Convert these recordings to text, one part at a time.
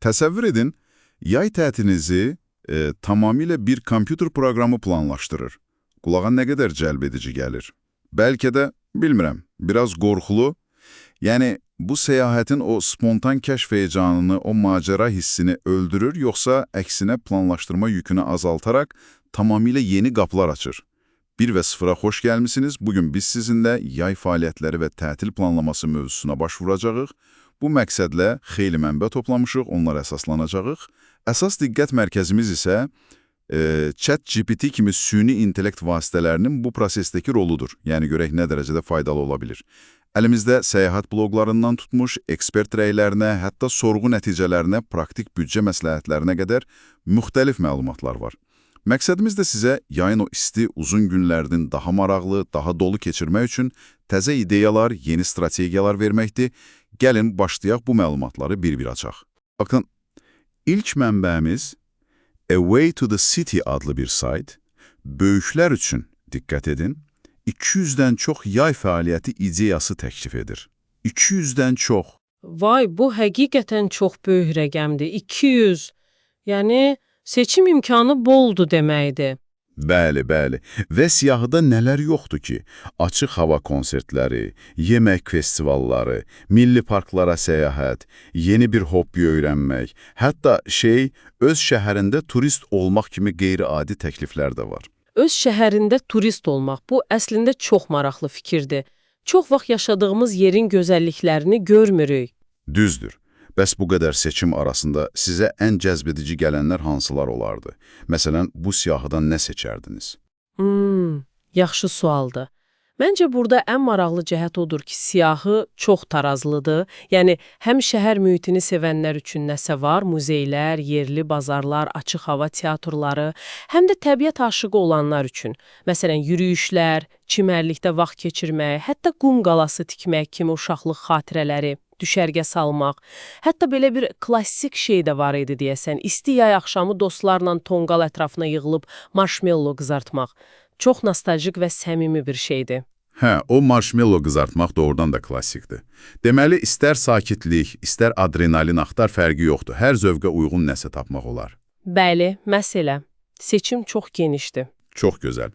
Təsəvvür edin, yay tətilinizi tamamilə bir kompüter proqramı planlaşdırır. Qulağa nə qədər cəlb edici gəlir? Bəlkə də, bilmirəm, biraz qorxulu. Yəni, bu səyahətin o spontan kəşf heyecanını, o macəra hissini öldürür, yoxsa əksinə planlaşdırma yükünü azaltaraq tamamilə yeni qapılar açır? 1 və 0-a xoş gəlmisiniz. Bugün biz sizinlə yay fəaliyyətləri və tətil planlaması mövzusuna baş vuracağıq. Bu məqsədlə xeyli mənbə toplamışıq, onlara əsaslanacağıq. Əsas diqqət mərkəzimiz isə ChatGPT kimi süni intellekt vasitələrinin bu prosesdəki roludur. Yəni, görək nə dərəcədə faydalı ola bilir. Əlimizdə səyahət bloqlarından tutmuş, ekspert rəylərinə, hətta sorğu nəticələrinə, praktik büdcə məsləhətlərinə qədər müxtəlif məlumatlar var. Məqsədimiz də sizə yayın o isti, uzun günlərinin daha maraqlı, daha dolu keçirmək üçün təzə ideyalar, yeni strategiyalar verməkdir. Gəlin, başlayaq bu məlumatları bir-bir açaq. Baxın, ilk mənbəmiz A Way to the City adlı bir sayt, böyüklər üçün, diqqət edin, 200-dən çox yay fəaliyyəti ideyası təklif edir. 200-dən çox. Vay, bu həqiqətən çox böyük rəqəmdir. 200. Yəni, seçim imkanı boldu deməkdir. Bəli, bəli. Və siyahıda nələr yoxdur ki? Açıq hava konsertləri, yemək festivalları, milli parklara səyahət, yeni bir hobbi öyrənmək, hətta öz şəhərində turist olmaq kimi qeyri-adi təkliflər də var. Öz şəhərində turist olmaq, bu əslində çox maraqlı fikirdir. Çox vaxt yaşadığımız yerin gözəlliklərini görmürük. Düzdür. Bəs bu qədər seçim arasında sizə ən cəzbedici gələnlər hansılar olardı? Məsələn, bu siyahıdan nə seçərdiniz? Yaxşı sualdır. Məncə burada ən maraqlı cəhət odur ki, siyahı çox tarazlıdır. Yəni, həm şəhər mühitini sevənlər üçün nəsə var, muzeylər, yerli bazarlar, açıq hava teatrları, həm də təbiət aşığı olanlar üçün. Məsələn, yürüyüşlər, çimərlikdə vaxt keçirmək, hətta qum qalası tikmək kimi uşaqlıq xatirələri, düşərgə salmaq, hətta belə bir klassik şey də var idi deyəsən, isti yay axşamı dostlarla tonqal ətrafına yığılıb marshmallow qızartmaq. Çox nostaljik və səmimi bir şeydir. Hə, o marshmallow qızartmaq doğrudan da klassikdir. Deməli, istər sakitlik, istər adrenalin axtar fərqi yoxdur. Hər zövqə uyğun nəsə tapmaq olar. Bəli, məsələ. Seçim çox genişdir. Çox gözəl.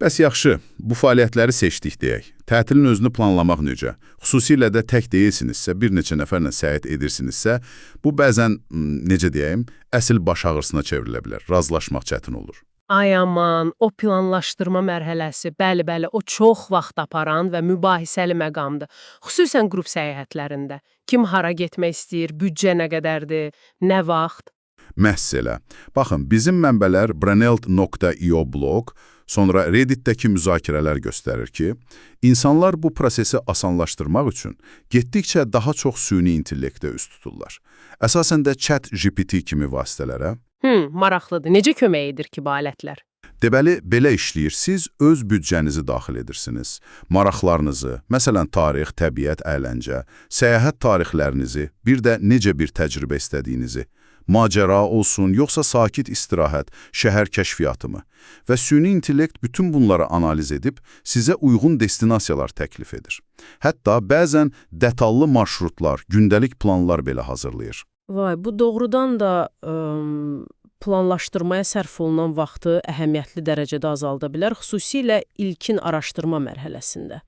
Bəs yaxşı, bu fəaliyyətləri seçdik deyək. Tətilin özünü planlamaq necə? Xüsusilə də tək deyilsinizsə, bir neçə nəfərlə səyahət edirsinizsə, bu bəzən, necə deyəyim, əsl baş ağrısına çevrilə bilər. Razılaşmaq çətin olur. Ay aman, o planlaşdırma mərhələsi, bəli, o çox vaxt aparan və mübahisəli məqamdır. Xüsusən qrup səyahətlərində. Kim hara getmək istəyir, büdcə nə qədərdir, nə vaxt? Məhz elə. Baxın, bizim mənbələr Brunel.io blog, sonra Reddit'dəki müzakirələr göstərir ki, insanlar bu prosesi asanlaşdırmaq üçün getdikcə daha çox süni intellektə üst tuturlar. Əsasən də ChatGPT kimi vasitələrə. Maraqlıdır. Necə kömək edir ki, bu alətlər? Deməli, belə işləyir, siz öz büdcənizi daxil edirsiniz. Maraqlarınızı, məsələn, tarix, təbiət, əyləncə, səyahət tarixlərinizi, bir də necə bir təcrübə istədiyinizi, macəra olsun, yoxsa sakit istirahət, şəhər kəşfiyyatımı və süni intellekt bütün bunları analiz edib sizə uyğun destinasiyalar təklif edir. Hətta bəzən detallı marşrutlar, gündəlik planlar belə hazırlayır. Vay, bu doğrudan da planlaşdırmaya sərf olunan vaxtı əhəmiyyətli dərəcədə azalda bilər, xüsusilə ilkin araşdırma mərhələsində.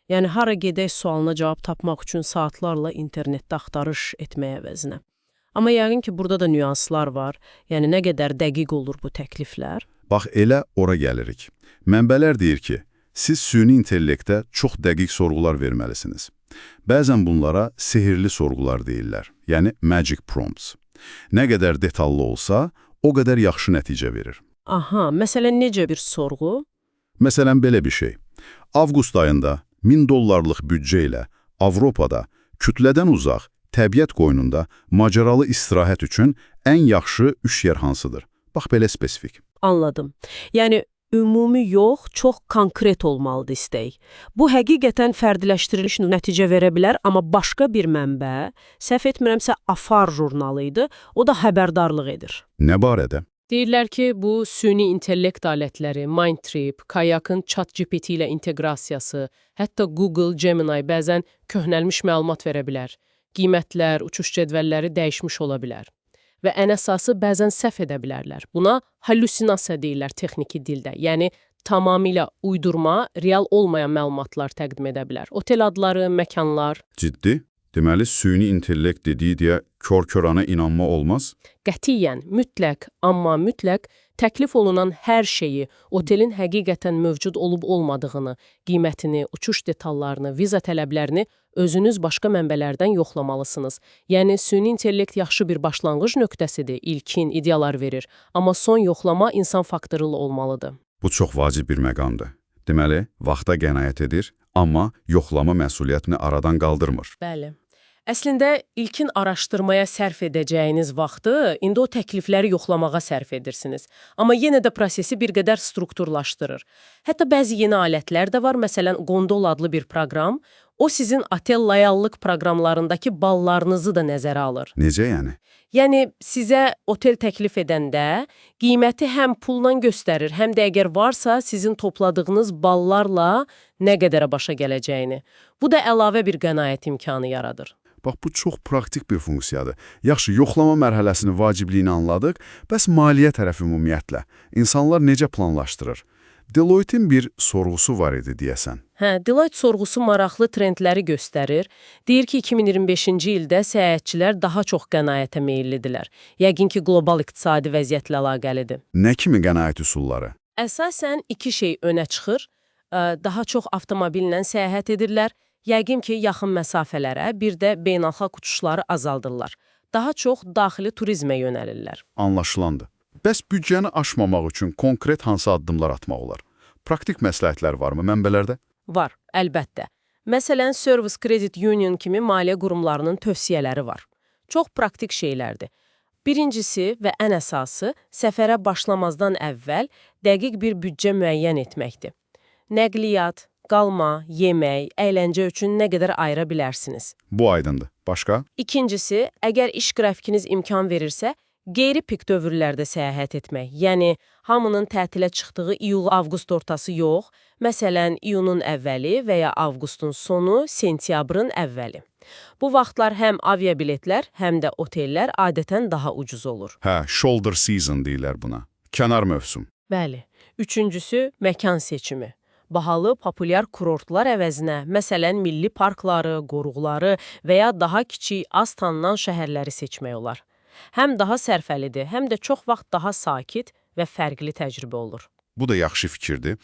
Yəni, hara gedək sualına cavab tapmaq üçün saatlarla internetdə axtarış etməyə əvəzinə. Amma yəqin ki, burada da nüanslar var. Yəni, nə qədər dəqiq olur bu təkliflər? Bax, elə ora gəlirik. Mənbələr deyir ki, siz süni intellektə çox dəqiq sorğular verməlisiniz. Bəzən bunlara sehirli sorğular deyirlər, yəni magic prompts. Nə qədər detallı olsa, o qədər yaxşı nəticə verir. Aha, məsələn, necə bir sorğu? Məsələn, belə bir şey. Avqust ayında $1000 büdcə ilə Avropada kütlədən uzaq, təbiət qoynunda macəralı istirahət üçün ən yaxşı 3 yer hansıdır? Bax, belə spesifik. Anladım. Yəni, ümumi yox, çox konkret olmalıdır istək. Bu, həqiqətən fərdiləşdirilmiş nəticə verə bilər, amma başqa bir mənbə, səhv etmirəmsə, Afar jurnalı idi, o da xəbərdarlıq edir. Nə barədə? Deyirlər ki, bu süni intellekt alətləri, Mindtrip, Kayak'ın ChatGPT ilə inteqrasiyası, hətta Google, Gemini bəzən köhnəlmiş məlumat verə bilər. Qiymətlər, uçuş cədvəlləri dəyişmiş ola bilər. və ən əsası bəzən səhv edə bilərlər. Buna hallüsinasiya deyirlər texniki dildə. Yəni tamamilə uydurma, real olmayan məlumatlar təqdim edə bilər. Otel adları, məkanlar. Ciddi? Deməli, süni intellekt dediyi deyə kör-körana inanma olmaz? Qətiyyən, mütləq, amma mütləq təklif olunan hər şeyi, otelin həqiqətən mövcud olub-olmadığını, qiymətini, uçuş detallarını, viza tələblərini özünüz başqa mənbələrdən yoxlamalısınız. Yəni, süni intellekt yaxşı bir başlanğıc nöqtəsidir, ilkin, ideyalar verir. Amma son yoxlama insan faktoruyla olmalıdır. Bu çox vacib bir məqamdır. Deməli, vaxta qənaət edir, amma yoxlama məsuliyyətini aradan qaldırmır. Bəli. Əslində, ilkin araşdırmaya sərf edəcəyiniz vaxtı indi o təklifləri yoxlamağa sərf edirsiniz. Amma yenə də prosesi bir qədər strukturlaşdırır. Hətta bəzi yeni alətlər də var. Məsələn, Gondol adlı bir proqram. O sizin otel layallıq proqramlarındakı ballarınızı da nəzərə alır. Necə yəni? Yəni, sizə otel təklif edəndə qiyməti həm pulla göstərir, həm də əgər varsa sizin topladığınız ballarla nə qədərə başa gələcəyini. Bu da əlavə bir qənaət imkanı yaradır. Bax, bu çox praktik bir funksiyadır. Yaxşı, yoxlama mərhələsinin vacibliyini anladıq, bəs maliyyə tərəfi ümumiyyətlə. İnsanlar necə planlaşdırır? Deloitte'in bir sorğusu var idi deyəsən. Deloitte sorğusu maraqlı trendləri göstərir. Deyir ki, 2025-ci ildə səyahətçilər daha çox qənaətə meyillidirlər. Yəqin ki, qlobal iqtisadi vəziyyətlə əlaqəlidir. Nə kimi qənaət üsulları? Əsasən iki şey önə çıxır. Daha çox avtomobillə səyahət edirlər. Yəqin ki, yaxın məsafələrə, bir də beynəlxalq uçuşları azaldırlar. Daha çox daxili turizmə yönəlirlər. Anlaşılandı. Bəs büdcəni aşmamaq üçün konkret hansı addımlar atmaq olar? Praktik məsləhətlər varmı mənbələrdə? Var, əlbəttə. Məsələn, Service Credit Union kimi maliyyə qurumlarının tövsiyələri var. Çox praktik şeylərdir. Birincisi və ən əsası, səfərə başlamazdan əvvəl dəqiq bir büdcə müəyyən etməkdir. Nəqliyyat, qalma, yemək, əyləncə üçün nə qədər ayıra bilərsiniz. Bu aydındır. Başqa? İkincisi, əgər iş qrafikiniz imkan verirsə, qeyri-pik dövrlərdə səyahət etmək. Yəni, hamının tətilə çıxdığı iyul-avqust ortası yox, məsələn, iyunun əvvəli və ya avqustun sonu, sentyabrın əvvəli. Bu vaxtlar həm aviabiletlər, həm də otellər adətən daha ucuz olur. Shoulder season deyirlər buna. Kənar mövsüm. Bəli. Üçüncüsü, məkan seçimi. Bahalı, populyar kurortlar əvəzinə, məsələn, milli parkları, qoruqları və ya daha kiçik, az tanınan şəhərləri seçmək olar. Həm daha sərfəlidir, həm də çox vaxt daha sakit və fərqli təcrübə olur. Bu da yaxşı fikirdir.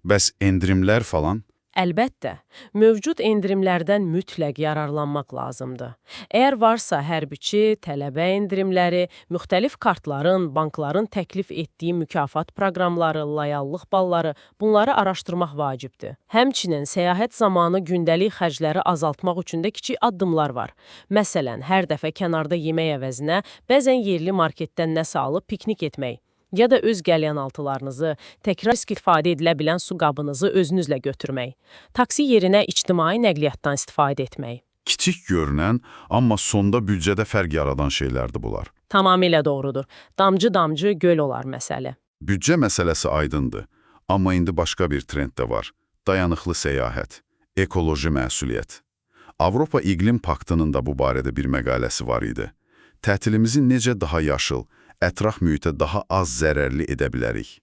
Bəs endirimlər falan? Əlbəttə, mövcud endirimlərdən mütləq yararlanmaq lazımdır. Əgər varsa hərbiçi, tələbə endirimləri, müxtəlif kartların, bankların təklif etdiyi mükafat proqramları, layallıq balları, bunları araşdırmaq vacibdir. Həmçinin səyahət zamanı gündəlik xərcləri azaltmaq üçün də kiçik addımlar var. Məsələn, hər dəfə kənarda yemək əvəzinə bəzən yerli marketdən nəsə alıb piknik etmək. Ya da öz qəlyanaltılarınızı, təkrar istifadə edilə bilən su qabınızı özünüzlə götürmək. Taksi yerinə ictimai nəqliyyatdan istifadə etmək. Kiçik görünən, amma sonda büdcədə fərq yaradan şeylərdir bunlar. Tamamilə doğrudur. Damcı-damcı göl olar məsələ. Büdcə məsələsi aydındır, amma indi başqa bir trend də var. Dayanıqlı səyahət, ekoloji məsuliyyət. Avropa İqlim Paktının da bu barədə bir məqaləsi var idi. Tətilimizi necə daha yaşıl, ətraf mühitə daha az zərərli edə bilərik?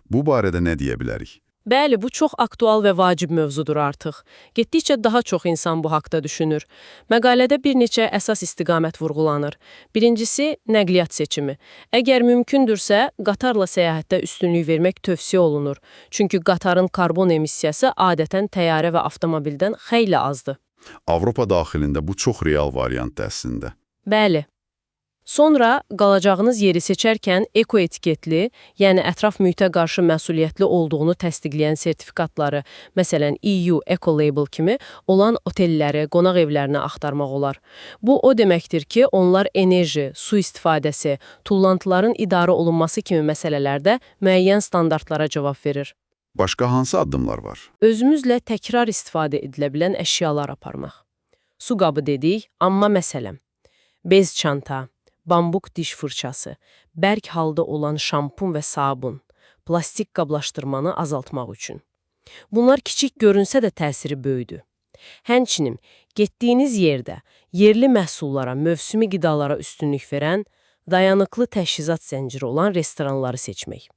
Bu barədə nə deyə bilərik? Bəli, bu çox aktual və vacib mövzudur artıq. Getdikcə daha çox insan bu haqda düşünür. Məqalədə bir neçə əsas istiqamət vurğulanır. Birincisi, nəqliyyat seçimi. Əgər mümkündürsə, qatarla səyahətdə üstünlük vermək tövsiyə olunur. Çünki qatarın karbon emissiyası adətən təyyarə və avtomobildən xeyli azdır. Avropa daxilində bu çox real variantdır əslində. Bəli. Sonra qalacağınız yeri seçərkən eko-etiketli, yəni ətraf mühitə qarşı məsuliyyətli olduğunu təsdiqləyən sertifikatları, məsələn EU Eco-Label kimi olan otelləri, qonaq evlərini axtarmaq olar. Bu o deməkdir ki, onlar enerji, su istifadəsi, tullantıların idarə olunması kimi məsələlərdə müəyyən standartlara cavab verir. Başqa hansı addımlar var? Özümüzlə təkrar istifadə edilə bilən əşyalar aparmaq. Su qabı dedik, amma məsələn, bez çanta, bambuk diş fırçası, bərk halda olan şampun və sabun, plastik qablaşdırmanı azaltmaq üçün. Bunlar kiçik görünsə də təsiri böyüdür. Həmçinin, getdiyiniz yerdə yerli məhsullara, mövsümi qidalara üstünlük verən, dayanıqlı təchizat zənciri olan restoranları seçmək.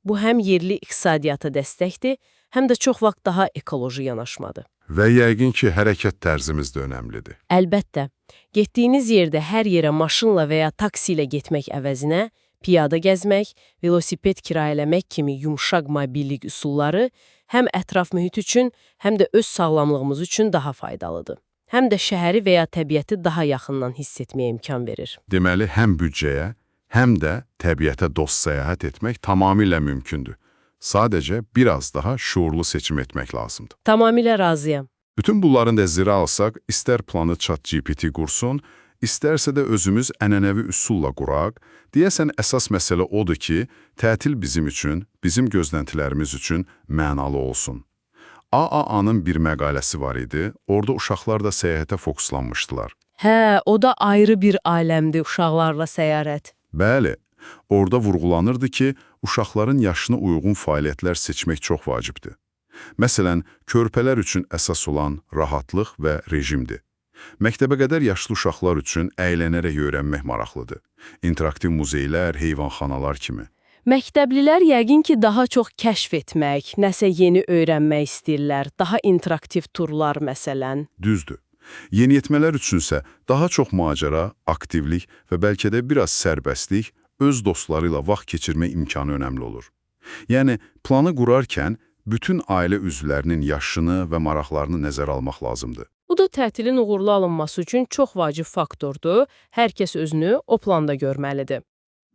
Bu həm yerli iqtisadiyyata dəstəkdir, həm də çox vaxt daha ekoloji yanaşmadır. Və yəqin ki, hərəkət tərzimiz də önəmlidir. Əlbəttə, getdiyiniz yerdə hər yerə maşınla və ya taksi ilə getmək əvəzinə piyada gəzmək, velosiped kirayələmək kimi yumşaq mobillik üsulları həm ətraf mühit üçün, həm də öz sağlamlığımız üçün daha faydalıdır. Həm də şəhəri və ya təbiəti daha yaxından hiss etməyə imkan verir. Deməli, həm büdcəyə, həm də təbiətə dost səyahət etmək tamamilə mümkündür. Sadəcə biraz daha şuurlu seçim etmək lazımdır. Tamamilə razıyam. Bütün bunların nəzərə alsaq, istər planı ChatGPT qursun, istərsə də özümüz ənənəvi üsulla quraq, deyəsən əsas məsələ odur ki, tətil bizim üçün, bizim gözləntilərimiz üçün mənalı olsun. AAA-nın bir məqaləsi var idi, orada uşaqlar da səyahətə fokuslanmışdılar. Hə, o da ayrı bir aləmdir uşaqlarla səyahət. Bəli, orada vurğulanırdı ki, uşaqların yaşına uyğun fəaliyyətlər seçmək çox vacibdir. Məsələn, körpələr üçün əsas olan rahatlıq və rejimdir. Məktəbə qədər yaşlı uşaqlar üçün əylənərək öyrənmək maraqlıdır. İnteraktiv muzeylər, heyvanxanalar kimi. Məktəblilər yəqin ki, daha çox kəşf etmək, nəsə yeni öyrənmək istəyirlər, daha interaktiv turlar məsələn. Düzdür. Yeniyetmələr üçünsə daha çox macəra, aktivlik və bəlkə də biraz sərbəstlik, öz dostları ilə vaxt keçirmək imkanı önəmli olur. Yəni, planı qurarkən bütün ailə üzvlərinin yaşını və maraqlarını nəzərə almaq lazımdır. Bu da tətilin uğurlu alınması üçün çox vacib faktordur. Hər kəs özünü o planda görməlidir.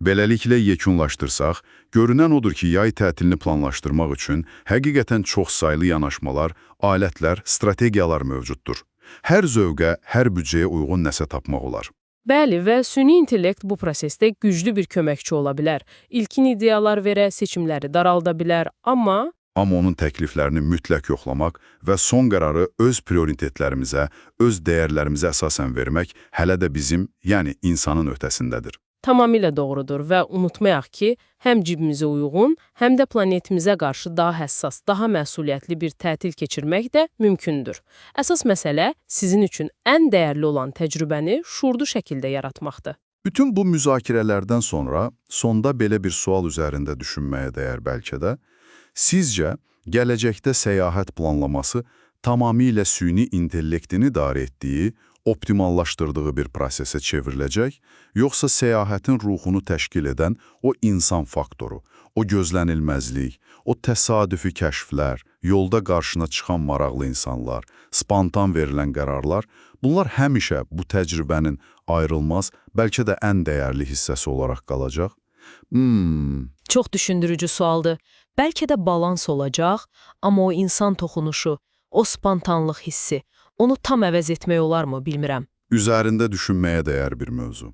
Beləliklə yekunlaşdırsaq, görünən odur ki, yay tətilini planlaşdırmaq üçün həqiqətən çox saylı yanaşmalar, alətlər, strategiyalar mövcuddur. Hər zövqə, hər büdcəyə uyğun nəsə tapmaq olar. Bəli, və süni intellekt bu prosesdə güclü bir köməkçi ola bilər. İlkin ideyalar verə, seçimləri daralda bilər, amma onun təkliflərini mütləq yoxlamaq və son qərarı öz prioritetlərimizə, öz dəyərlərimizə əsasən vermək hələ də bizim, yəni insanın öhdəsindədir. Tamamilə doğrudur və unutmayaq ki, həm cibimizə uyğun, həm də planetimizə qarşı daha həssas, daha məsuliyyətli bir tətil keçirmək də mümkündür. Əsas məsələ sizin üçün ən dəyərli olan təcrübəni şuurlu şəkildə yaratmaqdır. Bütün bu müzakirələrdən sonra sonda belə bir sual üzərində düşünməyə dəyər bəlkə də. Sizcə, gələcəkdə səyahət planlaması tamamilə süni intellektin idarə etdiyi, optimallaşdırdığı bir prosesə çevriləcək, yoxsa səyahətin ruhunu təşkil edən o insan faktoru, o gözlənilməzlik, o təsadüfi kəşflər, yolda qarşına çıxan maraqlı insanlar, spontan verilən qərarlar, bunlar həmişə bu təcrübənin ayrılmaz, bəlkə də ən dəyərli hissəsi olaraq qalacaq? Çox düşündürücü sualdır. Bəlkə də balans olacaq, amma o insan toxunuşu, o spontanlıq hissi, onu tam əvəz etmək olarmı, bilmirəm. Üzərində düşünməyə dəyər bir mövzu.